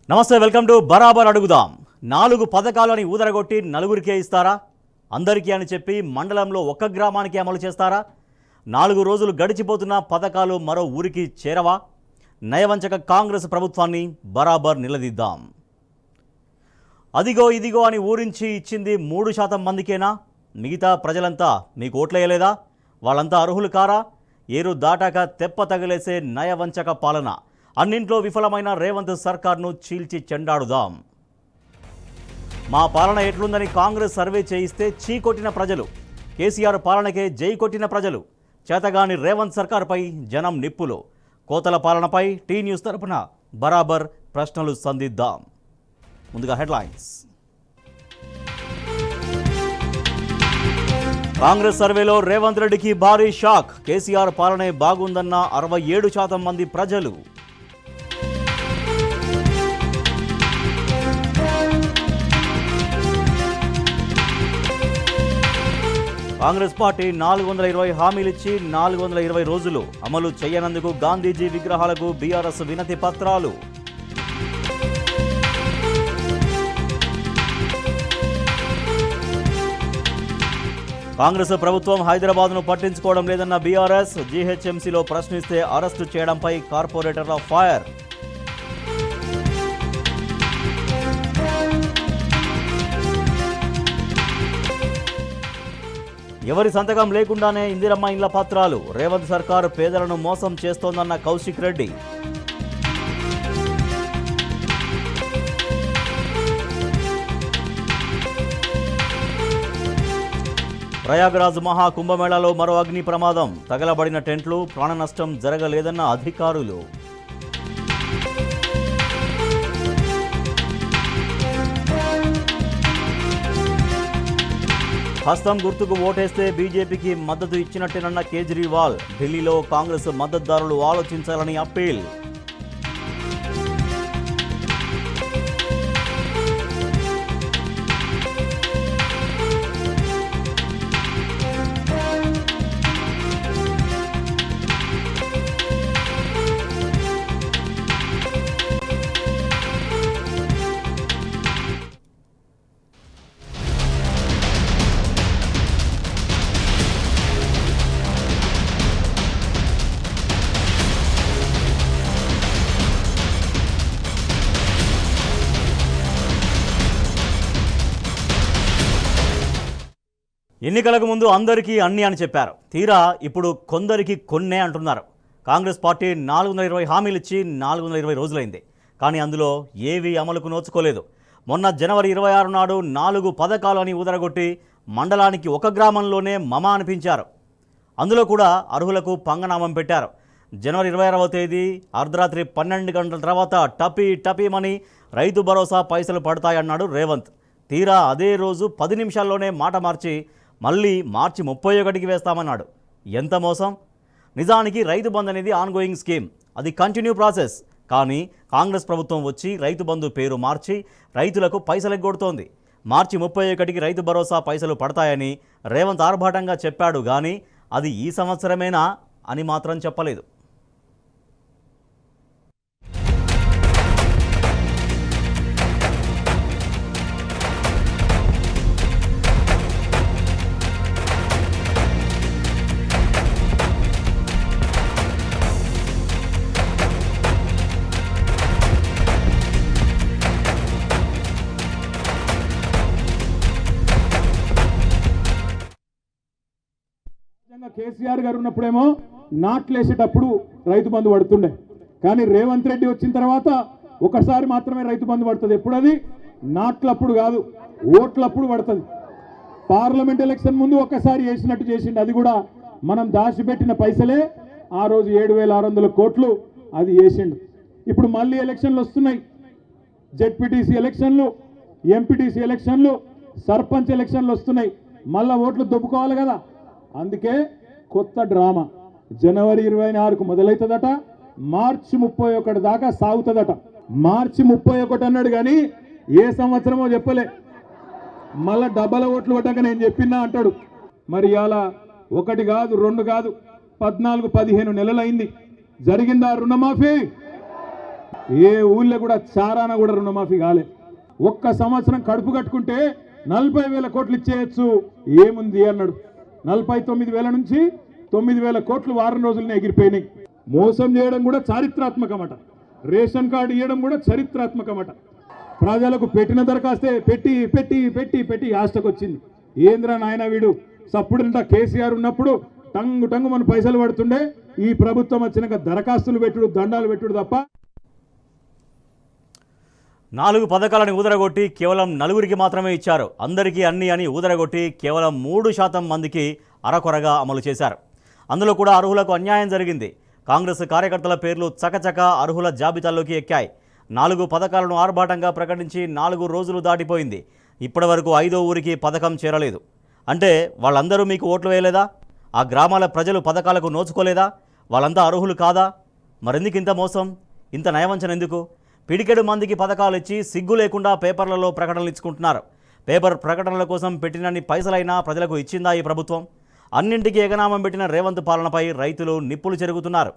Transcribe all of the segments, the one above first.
నమస్తే, welcome to బరాబర్ అడుగుదాం. 4 పథకాలని ఊదరగొట్టి నలుగురికే ఇస్తారా? అందరికీ అని చెప్పి మండలంలో ఒక్క గ్రామానికి అమలు చేస్తారా? 4 రోజులు గడిచిపోతున్న పథకాలు మరో ఊరికి చేరవా? నయవంచక కాంగ్రెస్ ప్రభుత్వాన్ని బరాబర్ నిలదీద్దాం. అదిగో ఇదిగో అని ఊరించి ఇచ్చింది 3% మందికేనా? మిగతా ప్రజలంతా మీకు ఓట్లేయలేదా? వాళ్ళంతా అర్హులు కారా? ఏరు దాటాక తెప్ప తగిలేసే నయవంచక పాలన. అన్నింట్లో విఫలమైన రేవంత్ సర్కార్ను చీల్చి చెండాడుదాం. మా పాలన ఎట్లుందని కాంగ్రెస్ సర్వే చేయిస్తే చీకొట్టిన ప్రజలు, కేసీఆర్ పాలనకే జై కొట్టిన ప్రజలు, చేతగాని రేవంత్ సర్కార్పై జనం నిప్పులు. కోతల పాలనపై టీ న్యూస్ తరపున బరాబర్ ప్రశ్నలు సంధిద్దాం. ముందుగా హెడ్లైన్స్. కాంగ్రెస్ సర్వేలో రేవంత్ రెడ్డికి భారీ షాక్. కేసీఆర్ పాలనే బాగుందన్న 67% మంది ప్రజలు. కాంగ్రెస్ పార్టీ 420 హామీలిచ్చి 420 రోజులు అమలు చేయనందుకు గాంధీజీ విగ్రహాలకు బీఆర్ఎస్ వినతి పత్రాలు. కాంగ్రెస్ ప్రభుత్వం హైదరాబాద్ను పట్టించుకోవడం లేదన్న బీఆర్ఎస్. జీహెచ్ఎంసీలో ప్రశ్నిస్తే అరెస్టు చేయడంపై కార్పొరేటర్ల ఫైర్. ఎవరి సంతకం లేకుండానే ఇందిరమ్మ ఇండ్ల పత్రాలు. రేవంత్ సర్కార్ పేదలను మోసం చేస్తోందన్న కౌశిక్ రెడ్డి. ప్రయాగరాజ్ మహాకుంభమేళాలో మరో అగ్ని ప్రమాదం. తగలబడిన టెంట్లు, ప్రాణ నష్టం జరగలేదన్న అధికారులు. హస్తం గుర్తుకు ఓటేస్తే బీజేపీకి మద్దతు ఇచ్చినట్టేనన్న కేజ్రీవాల్. ఢిల్లీలో కాంగ్రెస్ మద్దతుదారులు ఆలోచించాలని అప్పీల్. ఎన్నికలకు ముందు అందరికీ అన్ని అని చెప్పారు. తీరా ఇప్పుడు కొందరికి కొన్నే అంటున్నారు. కాంగ్రెస్ పార్టీ 420 హామీలు ఇచ్చి 420 రోజులైంది. కానీ అందులో ఏవి అమలుకు నోచుకోలేదు. మొన్న జనవరి 26 నాడు 4 పథకాలు అని ఊదరగొట్టి మండలానికి ఒక గ్రామంలోనే మమ అనిపించారు. అందులో కూడా అర్హులకు పంగనామం పెట్టారు. జనవరి 26వ తేదీ అర్ధరాత్రి 12 గంటల తర్వాత టపీమని రైతు భరోసా పైసలు పడతాయన్నాడు రేవంత్. తీరా అదే రోజు 10 నిమిషాల్లోనే మాట మార్చి మళ్ళీ మార్చి 31కి వేస్తామన్నాడు. ఎంత మోసం! నిజానికి రైతు బంధు అనేది ఆన్గోయింగ్ స్కీమ్, అది కంటిన్యూ ప్రాసెస్. కానీ కాంగ్రెస్ ప్రభుత్వం వచ్చి రైతు బంధు పేరు మార్చి రైతులకు పైసలు ఎగ్గొడుతోంది. మార్చి 31కి రైతు భరోసా పైసలు పడతాయని రేవంత్ ఆర్భాటంగా చెప్పాడు. కానీ అది ఈ సంవత్సరమేనా అని మాత్రం చెప్పలేదు. కేసీఆర్ గారు ఉన్నప్పుడేమో నాట్లేసేటప్పుడు రైతు బంధు పడుతుండే. కానీ రేవంత్ రెడ్డి వచ్చిన తర్వాత ఒకసారి మాత్రమే రైతు బంధు పడుతుంది. ఎప్పుడు అది? నాట్లప్పుడు కాదు, ఓట్లప్పుడు పడుతుంది. పార్లమెంట్ ఎలక్షన్ ముందు ఒక్కసారి వేసినట్టు చేసిండు. అది కూడా మనం దాచిపెట్టిన పైసలే. ఆ రోజు 7,600 కోట్లు అది వేసిండు. ఇప్పుడు మళ్ళీ ఎలక్షన్లు వస్తున్నాయి. జెడ్పీటీసీ ఎలక్షన్లు, ఎంపీటీసీ ఎలక్షన్లు, సర్పంచ్ ఎలక్షన్లు వస్తున్నాయి. మళ్ళా ఓట్లు దొబ్బుకోవాలి కదా. అందుకే కొత్త డ్రామా జనవరి 24కు మొదలవుతుందట, మార్చి 31 దాకా సాగుతుందట. మార్చి 31 అన్నాడు కానీ ఏ సంవత్సరమో చెప్పలే. మళ్ళా డబ్బల ఓట్లు పడ్డాక నేను చెప్పినా అంటాడు. మరి ఇవాళ 1 కాదు 2 కాదు 14-15 నెలలైంది. జరిగిందా రుణమాఫీ? ఏ ఊళ్ళో కూడా చారాన కూడా రుణమాఫీ కాలే. ఒక్క సంవత్సరం కడుపు కట్టుకుంటే 40,000 కోట్లు ఇచ్చేయచ్చు ఏముంది అన్నాడు. 49,000 నుంచి 9,000 కోట్లు వారం రోజులనే ఎగిరిపోయినాయి. మోసం చేయడం కూడా చారిత్రాత్మకమట. రేషన్ కార్డు ఇవ్వడం కూడా చరిత్రాత్మకమట. ప్రజలకు పెట్టిన దరఖాస్తే పెట్టి పెట్టి పెట్టి పెట్టి ఆస్టకు వచ్చింది. ఏంద్రా నాయన వీడు సప్పుడంట కేసీఆర్ ఉన్నప్పుడు టంగు టంగు మన పైసలు పడుతుండే, ఈ ప్రభుత్వం వచ్చినాక దరఖాస్తులు పెట్టుడు దండాలు పెట్టుడు తప్ప. 4 పథకాలను ఊదరగొట్టి కేవలం 4 మాత్రమే ఇచ్చారు. అందరికీ అన్ని అని ఊదరగొట్టి కేవలం 3% మందికి అరకొరగా అమలు చేశారు. అందులో కూడా అర్హులకు అన్యాయం జరిగింది. కాంగ్రెస్ కార్యకర్తల పేర్లు చకచక అర్హుల జాబితాల్లోకి ఎక్కాయి. 4 పథకాలను ఆర్భాటంగా ప్రకటించి 4 రోజులు దాటిపోయింది. ఇప్పటి వరకు 5వ ఊరికి పథకం చేరలేదు. అంటే వాళ్ళందరూ మీకు ఓట్లు వేయలేదా? ఆ గ్రామాల ప్రజలు పథకాలకు నోచుకోలేదా? వాళ్ళంతా అర్హులు కాదా? మరెందుకు ఇంత మోసం, ఇంత నయవంచన ఎందుకు? పిడికెడు మందికి పథకాలు ఇచ్చి సిగ్గు లేకుండా పేపర్లలో ప్రకటనలు ఇచ్చుకుంటున్నారు. పేపర్ ప్రకటనల కోసం పెట్టినన్ని పైసలైనా ప్రజలకు ఇచ్చిందా ఈ ప్రభుత్వం? అన్నింటికీ ఎగనామం పెట్టిన రేవంత్ పాలనపై రైతులు నిప్పులు చెరుగుతున్నారు.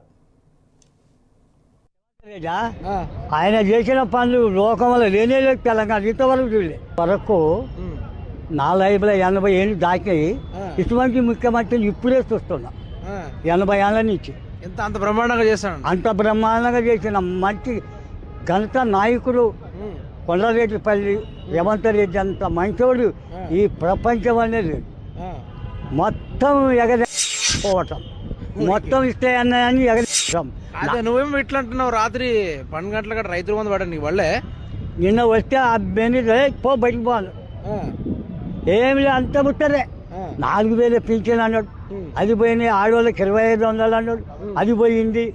ఆయన చేసిన పనులు లోకంలో లేనే లేదు. తెలంగాణ ఇంతవరకు చూడలే. వరకు 480 ఏళ్ళు దాకాయి. ఇటువంటి ముఖ్యమంత్రిని ఇప్పుడే చూస్తున్నా. 80 ఏళ్ళ నుంచి అంత బ్రహ్మాండంగా చేస్తాను. అంత బ్రహ్మాండంగా చేసిన మంచి ఘనత నాయకుడు కొండరెడ్డిపల్లి రేవంత్ రెడ్డి అంత మంచోడు ఈ ప్రపంచం అనేది మొత్తం ఎగపోవటం, మొత్తం ఇస్తే అన్నాయని ఎగడం. అదే నువ్వేమో ఇట్లా అంటున్నావు. రాత్రి 12 గంటల గంట రైతుల మంది పడ్డా నీకు వాళ్ళే. నిన్న వస్తే ఆ బెనిట్ పో బయటకు పోవాలి. ఏమి అంత ముట్టరే. 4,000 పింఛన్ అన్నాడు, అది పోయినాయి. ఆడవాళ్ళకి 2,500 అన్నాడు, అది పోయింది.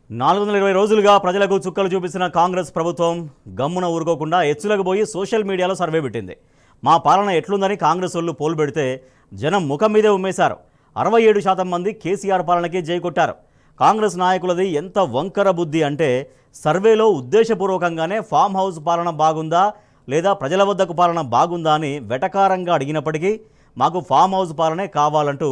420 రోజులుగా ప్రజలకు చుక్కలు చూపిస్తున్న కాంగ్రెస్ ప్రభుత్వం గమ్మున ఊరుకోకుండా ఎచ్చులకు పోయి సోషల్ మీడియాలో సర్వే పెట్టింది. మా పాలన ఎట్లుందని కాంగ్రెస్ వాళ్ళు పోలు పెడితే జనం ముఖం మీదే ఉమ్మేశారు. 67% మంది కేసీఆర్ పాలనకే జై కొట్టారు. కాంగ్రెస్ నాయకులది ఎంత వంకర బుద్ధి అంటే సర్వేలో ఉద్దేశపూర్వకంగానే ఫామ్ హౌస్ పాలన బాగుందా లేదా ప్రజల వద్దకు పాలన బాగుందా అని వెటకారంగా అడిగినప్పటికీ మాకు ఫామ్ హౌస్ పాలనే కావాలంటూ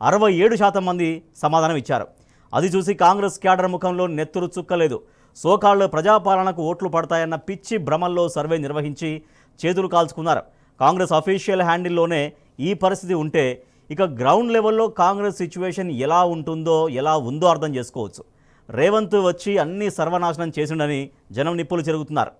67% మంది సమాధానం ఇచ్చారు. అది చూసి కాంగ్రెస్ క్యాడర్ ముఖంలో నెత్తురు చుక్కలేదు. సోకాళ్ళు ప్రజాపాలనకు ఓట్లు పడతాయన్న పిచ్చి భ్రమల్లో సర్వే నిర్వహించి చేతులు కాల్చుకున్నారు. కాంగ్రెస్ అఫీషియల్ హ్యాండిల్లోనే ఈ పరిస్థితి ఉంటే ఇక గ్రౌండ్ లెవెల్లో కాంగ్రెస్ సిచ్యువేషన్ ఎలా ఉందో అర్థం చేసుకోవచ్చు. రేవంత్ వచ్చి అన్నీ సర్వనాశనం చేసిండని జనం నిప్పులు చెరుగుతున్నారు.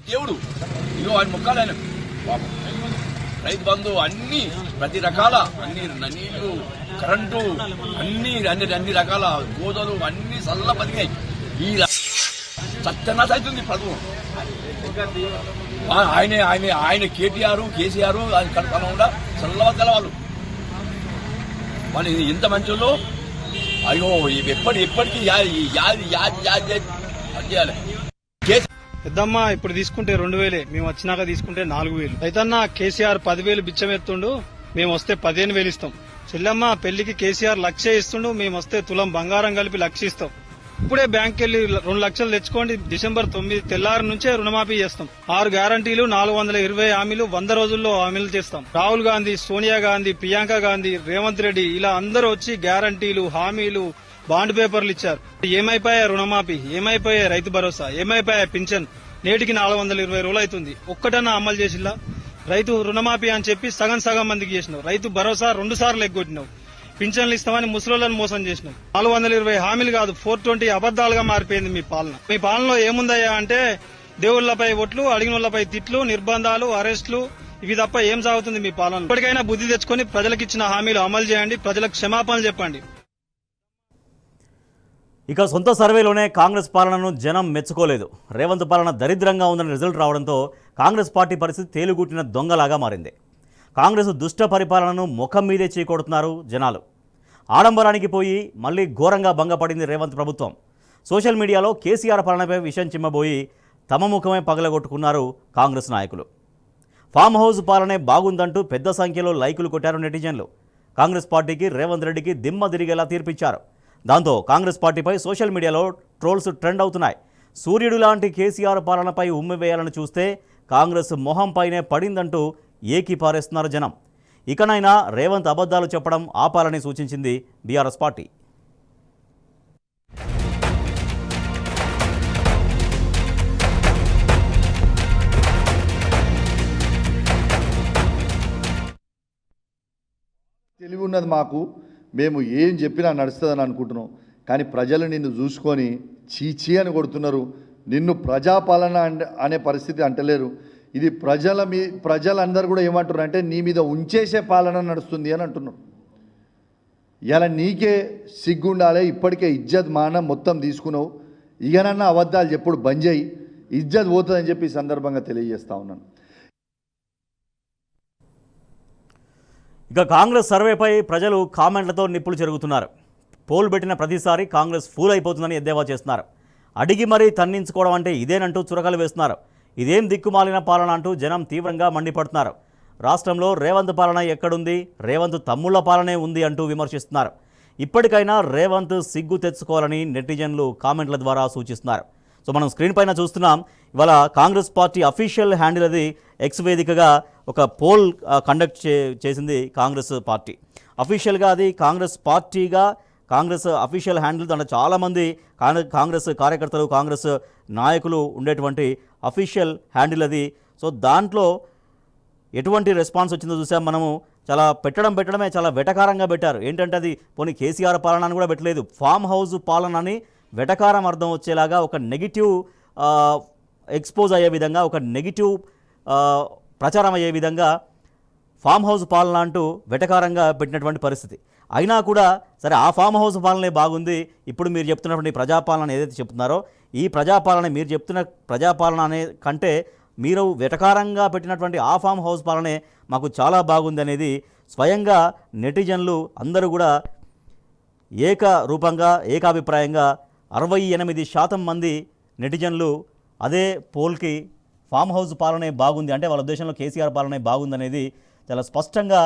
దేవుడు ఇగో ఆయన ముఖాలు ఆయన రైతు బంధు అన్ని ప్రతి రకాల అన్ని నీళ్లు కరెంటు అన్ని రకాల గోదలు అన్ని చల్ల బతికాయి. ఈ సత్యనాశ అవుతుంది ప్రభుత్వం. ఆయన కేసీఆర్ ఆయన కలపకుండా చల్లవద్దల వాళ్ళు ఎంత మంచోళ్ళు. అయ్యో ఎప్పటికీ చేయాలి. పెద్దమ్మ ఇప్పుడు తీసుకుంటే 2,000, మేము వచ్చినాక తీసుకుంటే 4,000. రైతన్న కేసీఆర్ 10,000 బిచ్చమెత్తుండు, మేము వస్తే 15,000 ఇస్తాం. చెల్లమ్మ పెళ్లికి కేసీఆర్ 1,00,000 ఇస్తుండు, మేము వస్తే తులం బంగారం కలిపి 1,00,000 ఇస్తాం. ఇప్పుడే బ్యాంక్ వెళ్లి 2 లక్షలు తెచ్చుకోండి, డిసెంబర్ 9 తెల్లారి నుంచే రుణమాఫీ చేస్తాం. 6 గ్యారంటీలు, 420 హామీలు 100 రోజుల్లో అమలు చేస్తాం. రాహుల్ గాంధీ, సోనియా గాంధీ, ప్రియాంక గాంధీ, రేవంత్ రెడ్డి ఇలా అందరూ వచ్చి గ్యారంటీలు, హామీలు, బాండ్ పేపర్లు ఇచ్చారు. ఏమైపోయా రుణమాఫీ, ఏమైపోయా రైతు భరోసా, ఏమైపోయా పింఛన్? నేటికి 420 రోజులు అవుతుంది, ఒక్కటన్నా అమలు చేసిల్లా? రైతు రుణమాఫీ అని చెప్పి సగం మందికి చేసినావు. రైతు భరోసా 2 సార్లు ఎగ్గొట్టినావు. పింఛన్లు ఇస్తామని ముసలోళ్ళని మోసం చేసినావు. 420 హామీలు కాదు, 420 అబద్దాలుగా మారిపోయింది మీ పాలన. మీ పాలనలో ఏముందయ్యా అంటే దేవుళ్లపై ఒట్లు, అడిగినోళ్లపై తిట్లు, నిర్బంధాలు, అరెస్టులు, ఇవి తప్ప ఏం సాగుతుంది మీ పాలన? ఇప్పటికైనా బుద్ధి తెచ్చుకొని ప్రజలకిచ్చిన హామీలు అమలు చేయండి, ప్రజలకు క్షమాపణలు చెప్పండి. ఇక సొంత సర్వేలోనే కాంగ్రెస్ పాలనను జనం మెచ్చుకోలేదు. రేవంత్ పాలన దరిద్రంగా ఉందని రిజల్ట్ రావడంతో కాంగ్రెస్ పార్టీ పరిస్థితి తేలుగుట్టిన దొంగలాగా మారింది. కాంగ్రెస్ దుష్ట పరిపాలనను ముఖం మీదే చీకొడుతున్నారు జనాలు. ఆడంబరానికి పోయి మళ్లీ ఘోరంగా భంగపడింది రేవంత్ ప్రభుత్వం. సోషల్ మీడియాలో కేసీఆర్ పాలనపై విషయం చిమ్మబోయి తమ ముఖమే పగలగొట్టుకున్నారు కాంగ్రెస్ నాయకులు. ఫామ్ హౌస్ పాలనే బాగుందంటూ పెద్ద సంఖ్యలో లైకులు కొట్టారు నెటిజన్లు. కాంగ్రెస్ పార్టీకి రేవంత్ రెడ్డికి దిమ్మ తిరిగేలా తీర్పిచ్చారు. దాంతో కాంగ్రెస్ పార్టీపై సోషల్ మీడియాలో ట్రోల్స్ ట్రెండ్ అవుతున్నాయి. సూర్యుడు లాంటి కేసీఆర్ పాలనపై ఉమ్మివేయాలని చూస్తే కాంగ్రెస్ మొహంపైనే పడిందంటూ ఏకిపారేస్తున్నారు జనం. ఇకనైనా రేవంత్ అబద్ధాలు చెప్పడం ఆపాలని సూచించింది బీఆర్ఎస్ పార్టీ. తెలివి ఉన్నది మాకు, మేము ఏం చెప్పినా నడుస్తుందని అనుకుంటున్నాం. కానీ ప్రజలు నిన్ను చూసుకొని చీచీ అని కొడుతున్నారు. నిన్ను ప్రజాపాలన అనే పరిస్థితి అంటలేరు. ఇది ప్రజలందరూ కూడా ఏమంటున్నారు అంటే నీ మీద ఉంచేసే పాలన నడుస్తుంది అని అంటున్నారు. ఇలా నీకే సిగ్గుండాలి. ఇప్పటికే ఇజ్జత్ మానం మొత్తం తీసుకున్నావు. ఇకనన్నా అబద్ధాలు చెప్పుడు బంద్ చేయి, ఇజ్జత్ పోతుందని చెప్పి ఈ సందర్భంగా తెలియజేస్తా ఉన్నాను. ఇక కాంగ్రెస్ సర్వేపై ప్రజలు కామెంట్లతో నిప్పులు చెరుగుతున్నారు. పోల్ పెట్టిన ప్రతిసారి కాంగ్రెస్ ఫూల్ అయిపోతుందని ఎద్దేవా చేస్తున్నారు. అడిగి మరీ తన్నించుకోవడం అంటే ఇదేనంటూ చురకలు వేస్తున్నారు. ఇదేం దిక్కుమాలిన పాలన అంటూ జనం తీవ్రంగా మండిపడుతున్నారు. రాష్ట్రంలో రేవంత్ పాలన ఎక్కడుంది, రేవంత్ తమ్ముళ్ల పాలనే ఉంది అంటూ విమర్శిస్తున్నారు. ఇప్పటికైనా రేవంత్ సిగ్గు తెచ్చుకోవాలని నెటిజన్లు కామెంట్ల ద్వారా సూచిస్తున్నారు. సో మనం స్క్రీన్ పైన చూస్తున్నాం. ఇవాళ కాంగ్రెస్ పార్టీ అఫీషియల్ హ్యాండిల్ అది ఎక్స్ వేదికగా ఒక పోల్ కండక్ట్ చేసింది కాంగ్రెస్ పార్టీ. అఫీషియల్గా అది కాంగ్రెస్ పార్టీగా కాంగ్రెస్ అఫీషియల్ హ్యాండిల్ దాంట్లో చాలామంది కాంగ్రెస్ కార్యకర్తలు కాంగ్రెస్ నాయకులు ఉండేటువంటి అఫీషియల్ హ్యాండిల్ అది. సో దాంట్లో ఎటువంటి రెస్పాన్స్ వచ్చిందో చూసాం మనము. చాలా పెట్టడమే చాలా వెటకారంగా పెట్టారు. ఏంటంటే అది పోనీ కేసీఆర్ పాలన అని కూడా పెట్టలేదు, ఫామ్ హౌస్ పాలన అని వెటకారం అర్థం వచ్చేలాగా ఒక నెగిటివ్ ఎక్స్పోజ్ అయ్యే విధంగా, ఒక నెగిటివ్ ప్రచారం అయ్యే విధంగా ఫామ్ హౌస్ పాలన అంటూ వెటకారంగా పెట్టినటువంటి పరిస్థితి. అయినా కూడా సరే ఆ ఫామ్ హౌస్ పాలనే బాగుంది, ఇప్పుడు మీరు చెప్తున్నటువంటి ప్రజాపాలన ఏదైతే చెప్తున్నారో ఈ ప్రజాపాలన, మీరు చెప్తున్న ప్రజాపాలన అనే కంటే మీరు వెటకారంగా పెట్టినటువంటి ఆ ఫామ్ హౌస్ పాలనే మాకు చాలా బాగుంది అనేది స్వయంగా నెటిజన్లు అందరూ కూడా ఏకరూపంగా ఏకాభిప్రాయంగా 68% మంది నెటిజన్లు అదే పోల్కి ఫామ్ హౌస్ పాలనే బాగుంది అంటే వాళ్ళ ఉద్దేశంలో కేసీఆర్ పాలనే బాగుంది అనేది చాలా స్పష్టంగా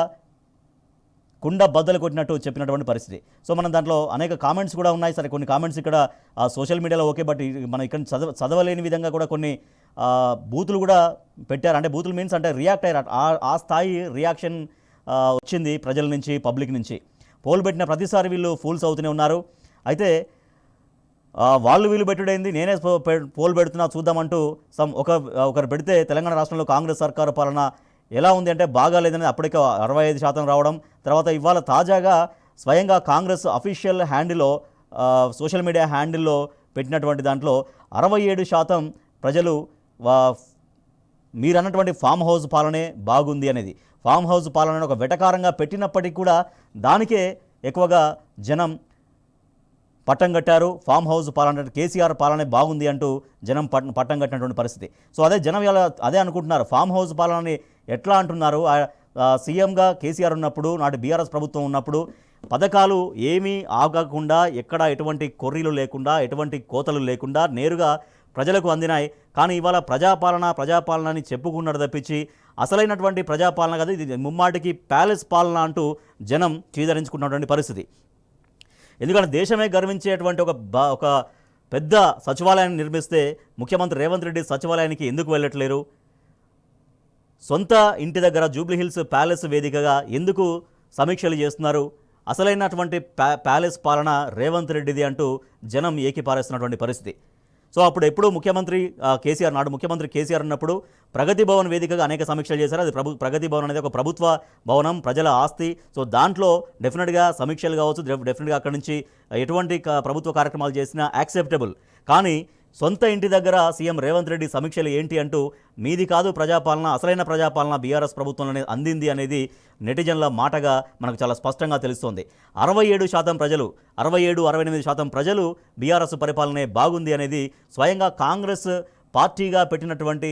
కుండ బద్దలు కొట్టినట్టు చెప్పినటువంటి పరిస్థితి. సో మనం దాంట్లో అనేక కామెంట్స్ కూడా ఉన్నాయి. సరే కొన్ని కామెంట్స్ ఇక్కడ సోషల్ మీడియాలో ఓకే, బట్ మనం ఇక్కడ చదవలేని విధంగా కూడా కొన్ని బూతులు కూడా పెట్టారు. అంటే బూతులు మీన్స్ అంటే రియాక్ట్ అయ్యారు. ఆ స్థాయి రియాక్షన్ వచ్చింది ప్రజల నుంచి, పబ్లిక్ నుంచి. పోల్ పెట్టిన ప్రతిసారి వీళ్ళు ఫూల్స్ అవుతూనే ఉన్నారు. అయితే వాళ్ళు వీళ్ళు పెట్టుడైంది, నేనే పోల్ పెడుతున్నా చూద్దామంటూ ఒకరు పెడితే తెలంగాణ రాష్ట్రంలో కాంగ్రెస్ సర్కారు పాలన ఎలా ఉంది అంటే బాగాలేదని అప్పటికే 65% రావడం, తర్వాత ఇవాళ తాజాగా స్వయంగా కాంగ్రెస్ అఫీషియల్ హ్యాండిల్లో సోషల్ మీడియా హ్యాండిల్లో పెట్టినటువంటి దాంట్లో 67% ప్రజలు మీరన్నటువంటి ఫామ్ హౌస్ పాలనే బాగుంది అనేది, ఫామ్ హౌస్ పాలన ఒక వెటకారంగా పెట్టినప్పటికీ కూడా దానికే ఎక్కువగా జనం పట్టం కట్టారు. ఫామ్ హౌస్ పాలన కేసీఆర్ పాలనే బాగుంది అంటూ జనం పట్టం కట్టినటువంటి పరిస్థితి. సో అదే జనం ఇలా అదే అనుకుంటున్నారు. ఫామ్ హౌస్ పాలనని ఎట్లా అంటున్నారు? సీఎంగా కేసీఆర్ ఉన్నప్పుడు, నాటి బీఆర్ఎస్ ప్రభుత్వం ఉన్నప్పుడు పథకాలు ఏమీ ఆగకుండా, ఎక్కడ ఎటువంటి కొర్రీలు లేకుండా, ఎటువంటి కోతలు లేకుండా నేరుగా ప్రజలకు అందినాయి. కానీ ఇవాళ ప్రజాపాలన అని చెప్పుకున్నాడు తప్పించి అసలైనటువంటి ప్రజాపాలన కదా ఇది, ముమ్మాటికి ప్యాలెస్ పాలన అంటూ జనం చీదరించుకున్నటువంటి పరిస్థితి. ఎందుకంటే దేశమే గర్వించేటువంటి ఒక పెద్ద సచివాలయాన్ని నిర్మిస్తే ముఖ్యమంత్రి రేవంత్ రెడ్డి సచివాలయానికి ఎందుకు వెళ్ళట్లేరు? సొంత ఇంటి దగ్గర జూబ్లీహిల్స్ ప్యాలెస్ వేదికగా ఎందుకు సమీక్షలు చేస్తున్నారు? అసలైనటువంటి ప్యాలెస్ పాలన రేవంత్ రెడ్డిది అంటూ జనం ఏకిపారేస్తున్నటువంటి పరిస్థితి. సో అప్పుడు ఎప్పుడూ ముఖ్యమంత్రి కేసీఆర్, నాడు ముఖ్యమంత్రి కేసీఆర్ ఉన్నప్పుడు ప్రగతి భవన్ వేదికగా అనేక సమీక్షలు చేశారు. అది ప్రగతి భవన్ అనేది ఒక ప్రభుత్వ భవనం, ప్రజల ఆస్తి. సో దాంట్లో డెఫినెట్గా సమీక్షలు కావచ్చు, డెఫినెట్గా అక్కడి నుంచి ఎటువంటి ప్రభుత్వ కార్యక్రమాలు చేసినా యాక్సెప్టబుల్. కానీ సొంత ఇంటి దగ్గర సీఎం రేవంత్ రెడ్డి సమీక్షలు ఏంటి అంటూ మీది కాదు ప్రజాపాలన, అసలైన ప్రజాపాలన బీఆర్ఎస్ ప్రభుత్వంలోనే అందింది అనేది నెటిజన్ల మాటగా మనకు చాలా స్పష్టంగా తెలుస్తోంది. 67% ప్రజలు, 67-68% ప్రజలు బీఆర్ఎస్ పరిపాలనే బాగుంది అనేది స్వయంగా కాంగ్రెస్ పార్టీగా పెట్టినటువంటి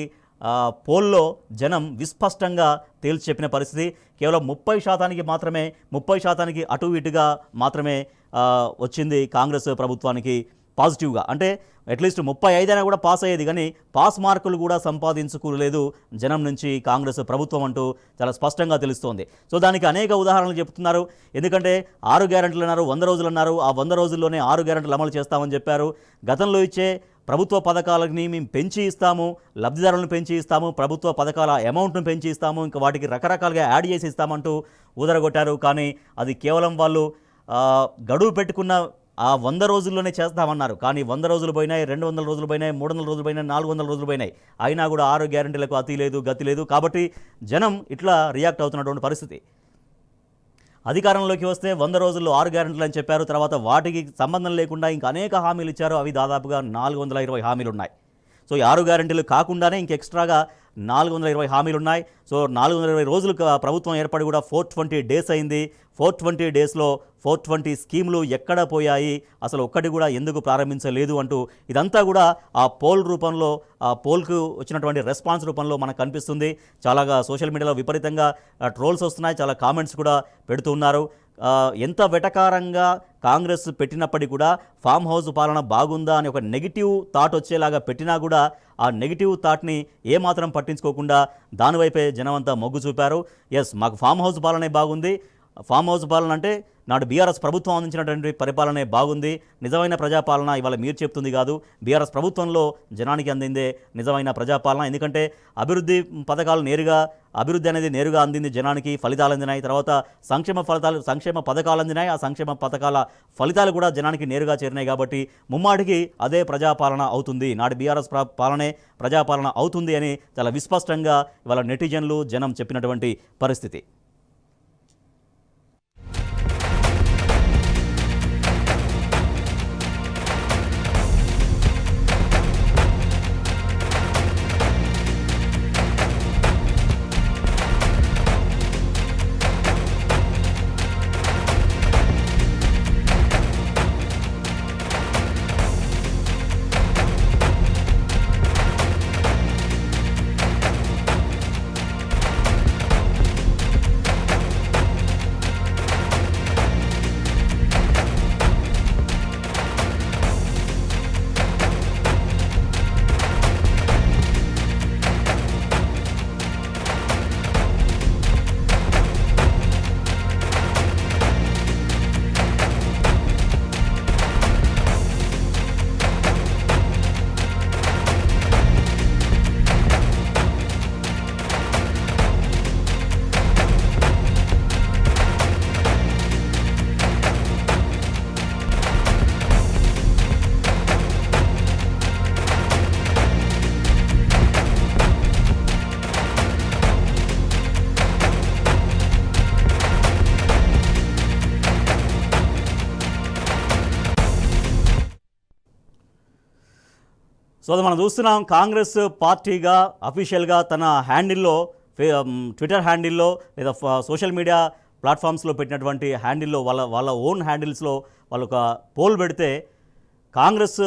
పోల్లో జనం విస్పష్టంగా తేల్చి చెప్పిన పరిస్థితి. కేవలం 30% మాత్రమే, 30% అటు ఇటుగా మాత్రమే వచ్చింది కాంగ్రెస్ ప్రభుత్వానికి పాజిటివ్గా, అంటే అట్లీస్ట్ 35 అయినా కూడా పాస్ అయ్యేది, కానీ పాస్ మార్కులు కూడా సంపాదించుకోలేదు జనం నుంచి కాంగ్రెస్ ప్రభుత్వం అంటూ చాలా స్పష్టంగా తెలుస్తోంది. సో దానికి అనేక ఉదాహరణలు చెప్తున్నారు. ఎందుకంటే 6 గ్యారెంటీలు అన్నారు, 100 రోజులు అన్నారు. ఆ 100 రోజుల్లోనే 6 గ్యారెంటీలు అమలు చేస్తామని చెప్పారు. గతంలో ఇచ్చే ప్రభుత్వ పథకాలని మేము పెంచి ఇస్తాము, లబ్ధిదారులను పెంచి ఇస్తాము, ప్రభుత్వ పథకాల అమౌంట్ను పెంచి ఇస్తాము, ఇంకా వాటికి రకరకాలుగా యాడ్ చేసి ఇస్తామంటూ ఊదరగొట్టారు. కానీ అది కేవలం వాళ్ళు గడువు పెట్టుకున్న ఆ 100 రోజుల్లోనే చేస్తామన్నారు. కానీ 100 రోజులు పోయినాయి, 200 రోజులు పోయినాయి, 300 రోజులు పోయినాయి, 400 రోజులు పోయినాయి. అయినా కూడా 6 గ్యారెంటీలకు అతి లేదు, గతి లేదు. కాబట్టి జనం ఇట్లా రియాక్ట్ అవుతున్నటువంటి పరిస్థితి. అధికారంలోకి వస్తే 100 రోజుల్లో 6 గ్యారెంటీలు అని చెప్పారు. తర్వాత వాటికి సంబంధం లేకుండా ఇంకా అనేక హామీలు ఇచ్చారు. అవి దాదాపుగా 420 హామీలు ఉన్నాయి. సో ఈ 6 గ్యారెంటీలు కాకుండానే ఇంక ఎక్స్ట్రాగా 420 హామీలు ఉన్నాయి. సో 420 రోజులు ప్రభుత్వం ఏర్పడి కూడా 420 డేస్ అయింది. 420 డేస్లో 420 స్కీములు ఎక్కడ పోయాయి, అసలు ఒక్కటి కూడా ఎందుకు ప్రారంభించలేదు అంటూ ఇదంతా కూడా ఆ పోల్ రూపంలో, ఆ పోల్కు వచ్చినటువంటి రెస్పాన్స్ రూపంలో మనకు కనిపిస్తుంది. చాలా సోషల్ మీడియాలో విపరీతంగా ట్రోల్స్ వస్తున్నాయి, చాలా కామెంట్స్ కూడా పెడుతూ ఉన్నారు. ఎంత వెటకారంగా కాంగ్రెస్ పెట్టినప్పటికీ కూడా ఫామ్ హౌస్ పాలన బాగుందా అని ఒక నెగిటివ్ థాట్ వచ్చేలాగా పెట్టినా కూడా ఆ నెగిటివ్ థాట్ని ఏమాత్రం పట్టించుకోకుండా దానివైపే జనమంతా మొగ్గు చూపారు. ఎస్, మాకు ఫామ్ హౌస్ పాలనే బాగుంది. ఫామ్ హౌస్ పాలన అంటే నాడు బీఆర్ఎస్ ప్రభుత్వం అందించినటువంటి పరిపాలనే బాగుంది. నిజమైన ప్రజాపాలన ఇవాళ మీరు చెప్తుంది కాదు, బీఆర్ఎస్ ప్రభుత్వంలో జనానికి అందిందే నిజమైన ప్రజాపాలన. ఎందుకంటే అభివృద్ధి పథకాలు అభివృద్ధి అనేది నేరుగా అందింది జనానికి, ఫలితాలు అందినాయి. తర్వాత సంక్షేమ పథకాలు అందినాయి, ఆ సంక్షేమ పథకాల ఫలితాలు కూడా జనానికి నేరుగా చేరినాయి. కాబట్టి ముమ్మాటికి అదే ప్రజాపాలన అవుతుంది, నాడు బీఆర్ఎస్ పాలనే ప్రజాపాలన అవుతుంది అని చాలా విస్పష్టంగా ఇవాళ నెటిజన్లు జనం చెప్పినటువంటి పరిస్థితి. సో అది మనం చూస్తున్నాం, కాంగ్రెస్ పార్టీగా అఫీషియల్గా తన హ్యాండిల్లో, ట్విట్టర్ హ్యాండిల్లో లేదా సోషల్ మీడియా ప్లాట్ఫామ్స్లో పెట్టినటువంటి హ్యాండిల్లో, వాళ్ళ ఓన్ హ్యాండిల్స్లో వాళ్ళు ఒక పోల్ పెడితే కాంగ్రెస్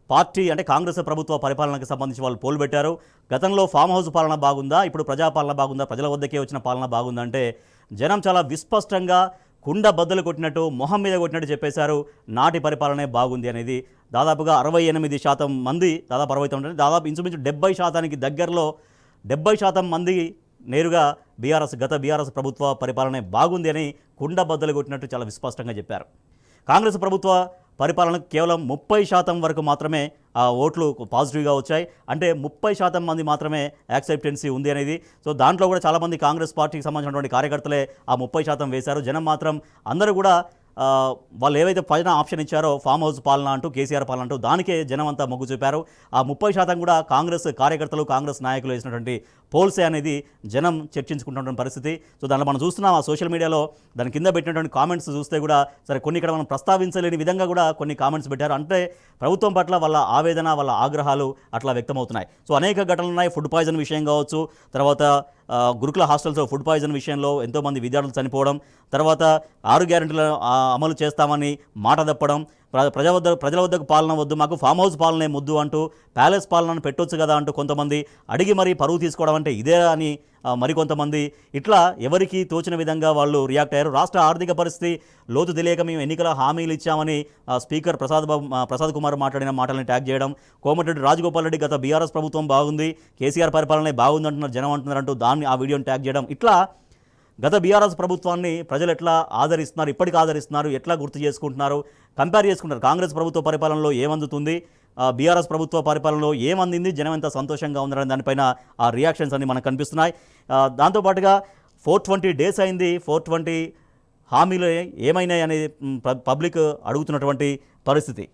పార్టీ అంటే కాంగ్రెస్ ప్రభుత్వ పరిపాలనకు సంబంధించి వాళ్ళు పోల్ పెట్టారు. గతంలో ఫామ్ హౌస్ పాలన బాగుందా, ఇప్పుడు ప్రజాపాలన బాగుందా, ప్రజల వద్దకే వచ్చిన పాలన బాగుందా అంటే జనం చాలా విస్పష్టంగా కుండ బద్దలు కొట్టినట్టు, మొహం మీద కొట్టినట్టు చెప్పేశారు నాటి పరిపాలనే బాగుంది అనేది. దాదాపుగా 68% మంది, దాదాపు 69, దాదాపు ఇంచుమించు 70% దగ్గరలో 70% మంది నేరుగా గత బీఆర్ఎస్ ప్రభుత్వ పరిపాలనే బాగుంది అని కుండ బద్దలు కొట్టినట్టు చాలా విస్పష్టంగా చెప్పారు. కాంగ్రెస్ ప్రభుత్వ పరిపాలనకు కేవలం 30% వరకు మాత్రమే ఆ ఓట్లు పాజిటివ్గా వచ్చాయి. అంటే 30% మంది మాత్రమే యాక్సెప్టెన్సీ ఉంది అనేది. సో దాంట్లో కూడా చాలామంది కాంగ్రెస్ పార్టీకి సంబంధించినటువంటి కార్యకర్తలే ఆ 30% వేశారు. జనం మాత్రం అందరూ కూడా వాళ్ళు ఏవైతే పైన ఆప్షన్ ఇచ్చారో ఫామ్ హౌస్ పాలన అంటూ, కేసీఆర్ పాలన అంటూ దానికే జనం అంతా మొగ్గు చూపారు. ఆ 30% కూడా కాంగ్రెస్ కార్యకర్తలు, కాంగ్రెస్ నాయకులు వేసినటువంటి పోల్సే అనేది జనం చర్చించుకుంటున్న పరిస్థితి. సో దాంట్లో మనం చూస్తున్నాం, ఆ సోషల్ మీడియాలో దాని కింద పెట్టినటువంటి కామెంట్స్ చూస్తే కూడా సరే కొన్ని ఇక్కడ మనం ప్రస్తావించలేని విధంగా కూడా కొన్ని కామెంట్స్ పెట్టారు. అంటే ప్రభుత్వం పట్ల వాళ్ళ ఆవేదన, వాళ్ళ ఆగ్రహాలు అట్లా వ్యక్తమవుతున్నాయి. సో అనేక ఘటనలు ఉన్నాయి. ఫుడ్ పాయిజన్ విషయం కావచ్చు, తర్వాత గురుకుల హాస్టల్స్లో ఫుడ్ పాయిజన్ విషయంలో ఎంతోమంది విద్యార్థులు చనిపోవడం, తర్వాత 6 గ్యారెంటీల అమలు చేస్తామని మాట తప్పడం, ప్రజల వద్దకు పాలన వద్దు, మాకు ఫామ్ హౌస్ పాలనే ముద్దు అంటూ ప్యాలెస్ పాలనను పెట్టొచ్చు కదా అంటూ కొంతమంది అడిగి మరీ పరువు తీసుకోవడం అంటే ఇదే అని మరికొంతమంది ఇట్లా ఎవరికి తోచిన విధంగా వాళ్ళు రియాక్ట్ అయ్యారు. రాష్ట్ర ఆర్థిక పరిస్థితి లోతు తెలియక మేము ఎన్నికల హామీలు ఇచ్చామని స్పీకర్ ప్రసాద్ కుమార్ మాట్లాడిన మాటలను ట్యాగ్ చేయడం, కోమటిరెడ్డి రాజగోపాల్ రెడ్డి గత బీఆర్ఎస్ ప్రభుత్వం బాగుంది, కేసీఆర్ పరిపాలనే బాగుంది అంటున్నారు, జనం అంటున్నారంటూ దాన్ని ఆ వీడియోని ట్యాగ్ చేయడం, ఇట్లా గత బీఆర్ఎస్ ప్రభుత్వాన్ని ప్రజలు ఎట్లా ఆదరిస్తున్నారు, ఇప్పటికీ ఆదరిస్తున్నారు, ఎట్లా గుర్తు చేసుకుంటున్నారు, కంపేర్ చేసుకుంటారు. కాంగ్రెస్ ప్రభుత్వ పరిపాలనలో ఏమందుతుంది, బీఆర్ఎస్ ప్రభుత్వ పరిపాలనలో ఏమందింది, జనం ఎంత సంతోషంగా ఉందని దానిపైన ఆ రియాక్షన్స్ అన్ని మనకు కనిపిస్తున్నాయి. దాంతోపాటుగా 420 డేస్ అయింది, 420 హామీలు ఏమైనాయి అనేది పబ్లిక్ అడుగుతున్నటువంటి పరిస్థితి.